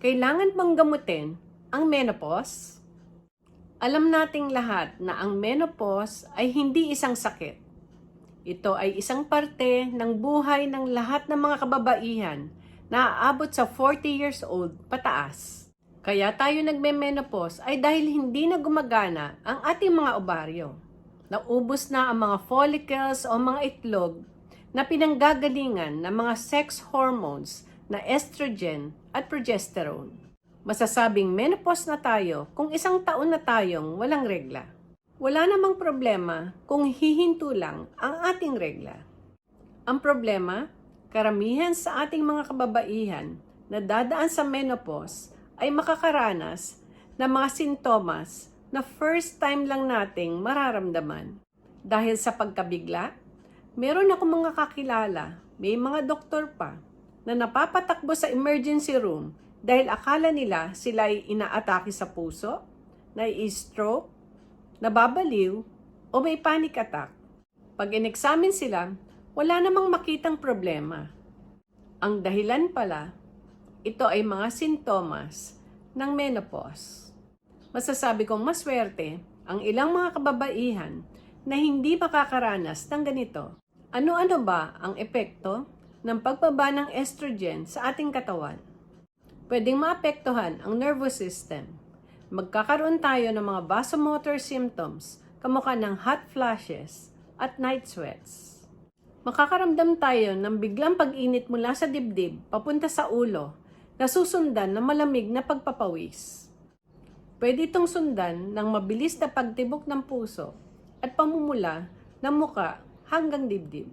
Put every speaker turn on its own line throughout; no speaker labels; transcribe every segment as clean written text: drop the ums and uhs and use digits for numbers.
Kailangan bang gamutin ang menopause? Alam nating lahat na ang menopause ay hindi isang sakit. Ito ay isang parte ng buhay ng lahat ng mga kababaihan na aabot sa 40 years old pataas. Kaya tayo nagme-menopause ay dahil hindi na gumagana ang ating mga ovaryo. Naubos na ang mga follicles o mga itlog na pinanggagalingan ng mga sex hormones na estrogen at progesterone. Masasabing menopause na tayo kung isang taon na tayong walang regla. Wala namang problema kung hihinto lang ang ating regla. Ang problema, karamihan sa ating mga kababaihan na dadaan sa menopause ay makakaranas ng mga sintomas na first time lang nating mararamdaman. Dahil sa pagkabigla, meron ako mga kakilala, may mga doktor pa, na napapatakbo sa emergency room dahil akala nila sila ay inaatake sa puso, nai-stroke, nababaliw, o may panic attack. Pag in-examine sila, wala namang makitang problema. Ang dahilan pala, ito ay mga sintomas ng menopause. Masasabi kong maswerte ang ilang mga kababaihan na hindi makakaranas ng ganito. Ano-ano ba ang epekto ng pagbaba ng estrogen sa ating katawan? Pwedeng maapektuhan ang nervous system. Magkakaroon tayo ng mga vasomotor symptoms, kamukha ng hot flashes at night sweats. Makakaramdam tayo ng biglang pag-init mula sa dibdib papunta sa ulo na susundan ng malamig na pagpapawis. Pwede itong sundan ng mabilis na pagtibok ng puso at pamumula ng muka hanggang dibdib.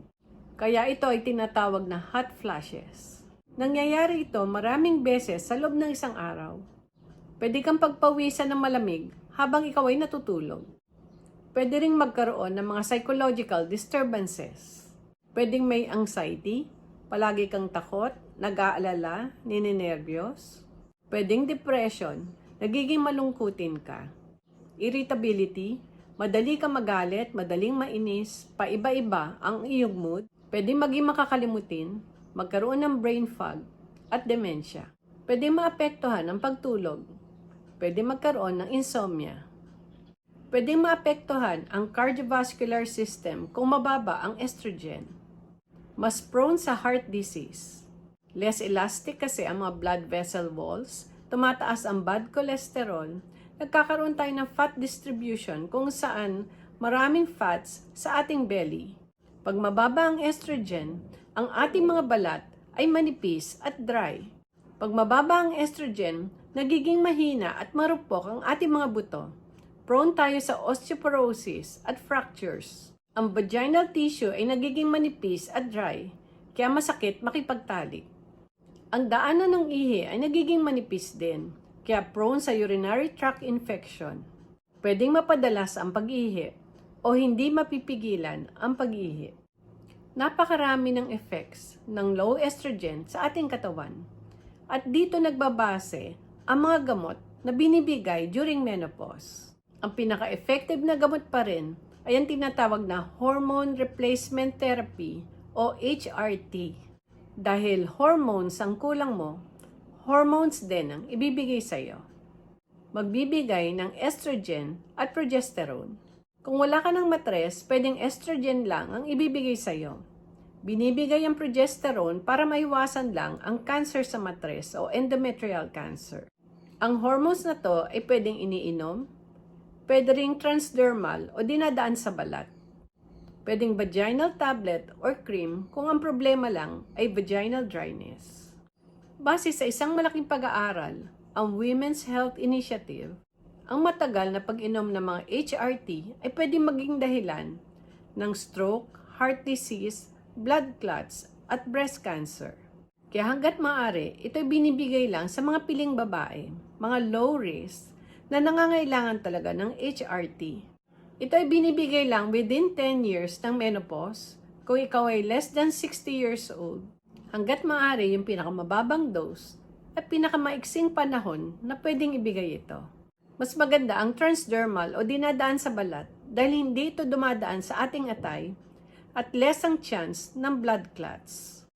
Kaya ito ay tinatawag na hot flashes. Nangyayari ito maraming beses sa loob ng isang araw. Pwede kang pagpawisan ng malamig habang ikaw ay natutulog. Pwede ring magkaroon ng mga psychological disturbances. Pwedeng may anxiety, palagi kang takot, nag-aalala, ninenervyos. Pwedeng depression, nagiging malungkutin ka. Irritability, madali kang magalit, madaling mainis, paiba-iba ang iyong mood. Pwedeng maging makakalimutin, magkaroon ng brain fog at dementia. Pwedeng maapektuhan ang pagtulog. Pwedeng magkaroon ng insomnia. Pwedeng maapektuhan ang cardiovascular system kung mababa ang estrogen. Mas prone sa heart disease. Less elastic kasi ang mga blood vessel walls, tumataas ang bad cholesterol, nagkakaroon tayo ng fat distribution kung saan maraming fats sa ating belly. Pag mababa ang estrogen, ang ating mga balat ay manipis at dry. Pag mababa ang estrogen, nagiging mahina at marupok ang ating mga buto. Prone tayo sa osteoporosis at fractures. Ang vaginal tissue ay nagiging manipis at dry, kaya masakit makipagtalik. Ang daanan ng ihi ay nagiging manipis din, kaya prone sa urinary tract infection. Pwedeng mapadalas ang pag-ihi o hindi mapipigilan ang pag-ihi. Napakarami ng effects ng low estrogen sa ating katawan. At dito nagbabase ang mga gamot na binibigay during menopause. Ang pinaka-effective na gamot pa rin ay ang tinatawag na hormone replacement therapy o HRT. Dahil hormones ang kulang mo, hormones din ang ibibigay sa iyo. Magbibigay ng estrogen at progesterone. Kung wala ka ng matres, pwedeng estrogen lang ang ibibigay sa iyo. Binibigay ang progesterone para maiwasan lang ang cancer sa matres o endometrial cancer. Ang hormones na to ay pwedeng iniinom, pwede ring transdermal o dinadaan sa balat. Pwedeng vaginal tablet or cream kung ang problema lang ay vaginal dryness. Base sa isang malaking pag-aaral, ang Women's Health Initiative, ang matagal na pag-inom ng mga HRT ay pwedeng maging dahilan ng stroke, heart disease, blood clots, at breast cancer. Kaya hanggat maaari, ito'y binibigay lang sa mga piling babae, mga low risk, na nangangailangan talaga ng HRT. Ito ay binibigay lang within 10 years ng menopause kung ikaw ay less than 60 years old. Hanggat maaari yung pinakamababang dose at pinakamaiksing panahon na pwedeng ibigay ito. Mas maganda ang transdermal o dinadaan sa balat dahil hindi ito dumadaan sa ating atay at less ang chance ng blood clots.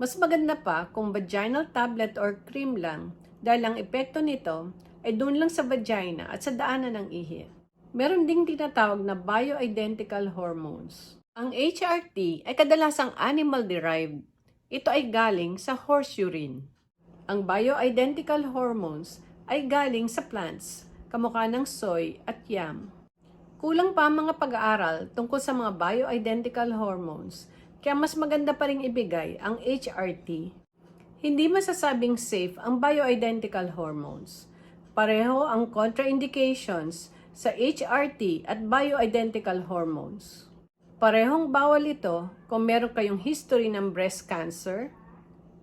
Mas maganda pa kung vaginal tablet or cream lang dahil ang epekto nito ay doon lang sa vagina at sa daanan ng ihi. Meron ding tinatawag na bioidentical hormones. Ang HRT ay kadalasang animal-derived. Ito ay galing sa horse urine. Ang bioidentical hormones ay galing sa plants, kamukha ng soy at yam. Kulang pa ang mga pag-aaral tungkol sa mga bioidentical hormones, kaya mas maganda pa ring ibigay ang HRT. Hindi masasabing safe ang bioidentical hormones. Pareho ang contraindications sa HRT at bioidentical hormones. Parehong bawal ito kung meron kayong history ng breast cancer,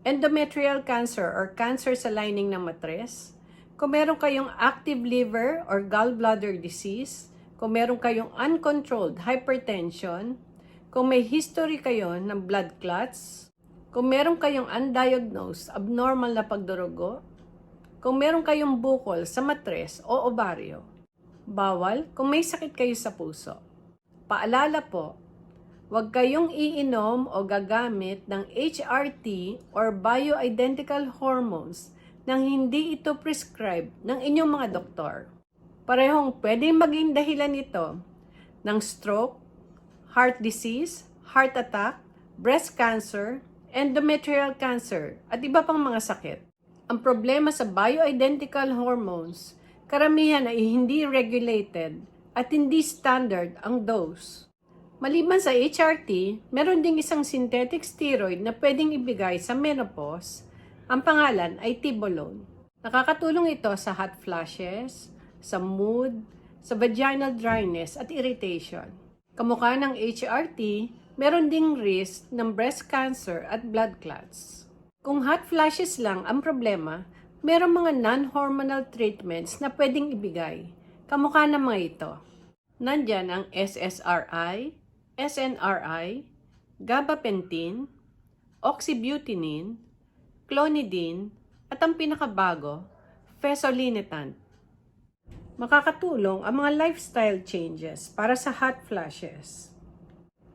endometrial cancer or cancer sa lining ng matres, kung meron kayong active liver or gallbladder disease, kung meron kayong uncontrolled hypertension, kung may history kayo ng blood clots, kung meron kayong undiagnosed abnormal na pagdurugo, kung meron kayong bukol sa matres o ovaryo. Bawal kung may sakit kayo sa puso. Paalala po, huwag kayong iinom o gagamit ng HRT or bioidentical hormones nang hindi ito prescribed ng inyong mga doktor. Parehong pwedeng maging dahilan ito ng stroke, heart disease, heart attack, breast cancer, endometrial cancer, at iba pang mga sakit. Ang problema sa bioidentical hormones, karamihan ay hindi regulated at hindi standard ang dose. Maliban sa HRT, meron ding isang synthetic steroid na pwedeng ibigay sa menopause. Ang pangalan ay Tibolone. Nakakatulong ito sa hot flashes, sa mood, sa vaginal dryness at irritation. Kamukha ng HRT, meron ding risk ng breast cancer at blood clots. Kung hot flashes lang ang problema, meron mga non-hormonal treatments na pwedeng ibigay. Kamukha ng mga ito. Nandyan ang SSRI, SNRI, gabapentin, oxybutynin, clonidine, at ang pinakabago, fezolinetant. Makakatulong ang mga lifestyle changes para sa hot flashes.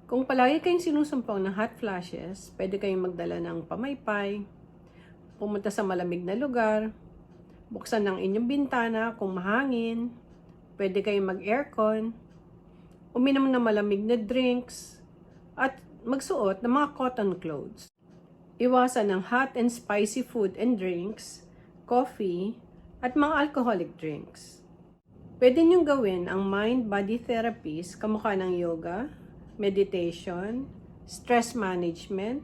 Kung palagi kayong sinusumpong ng hot flashes, pwede kayong magdala ng pamaypay, pumunta sa malamig na lugar, buksan ng inyong bintana kung mahangin, pwede kayong mag-aircon, uminom ng malamig na drinks, at magsuot ng mga cotton clothes. Iwasan ng hot and spicy food and drinks, coffee, at mga alcoholic drinks. Pwede niyong gawin ang mind-body therapies kamukha ng yoga, meditation, stress management,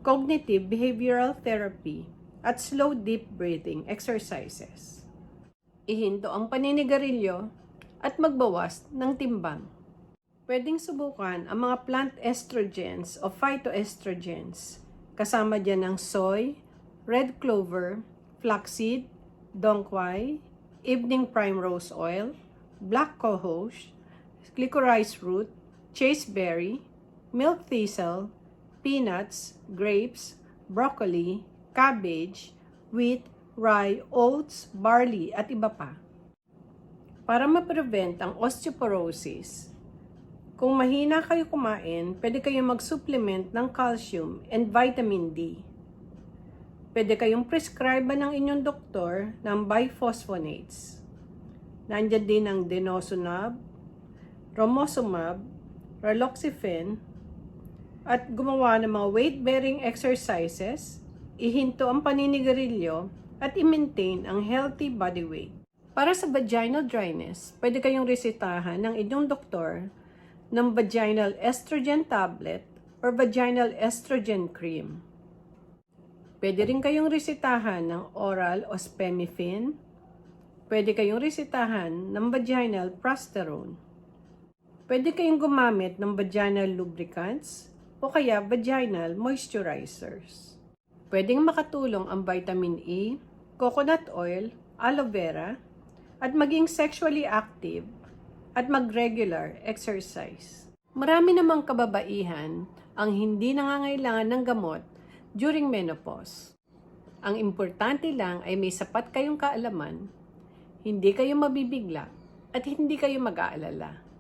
cognitive behavioral therapy, at slow deep breathing exercises. Ihinto ang paninigarilyo at magbawas ng timbang. Pwedeng subukan ang mga plant estrogens o phytoestrogens. Kasama dyan ang soy, red clover, flaxseed, dongquai, evening primrose oil, black cohosh, licorice root, chasteberry, milk thistle, peanuts, grapes, broccoli, cabbage, wheat, rye, oats, barley, at iba pa. Para ma-prevent ang osteoporosis, kung mahina kayo kumain, pwede kayong mag-supplement ng calcium and vitamin D. Pwede kayong prescribe ng inyong doktor ng biphosphonates. Nandiyan din ang denosumab, romosumab, raloxifene, at gumawa ng mga weight-bearing exercises, ihinto ang paninigarilyo, at i-maintain ang healthy body weight. Para sa vaginal dryness, pwede kayong resetahan ng inyong doktor ng vaginal estrogen tablet or vaginal estrogen cream. Pwede rin kayong resetahan ng oral ospemifene. Pwede kayong resetahan ng vaginal prosterone. Pwede kayong gumamit ng vaginal lubricants o kaya vaginal moisturizers. Pwedeng makatulong ang vitamin E, coconut oil, aloe vera, at maging sexually active at mag-regular exercise. Marami namang kababaihan ang hindi nangangailangan ng gamot during menopause. Ang importante lang ay may sapat kayong kaalaman, hindi kayo mabibigla, at hindi kayo mag-aalala.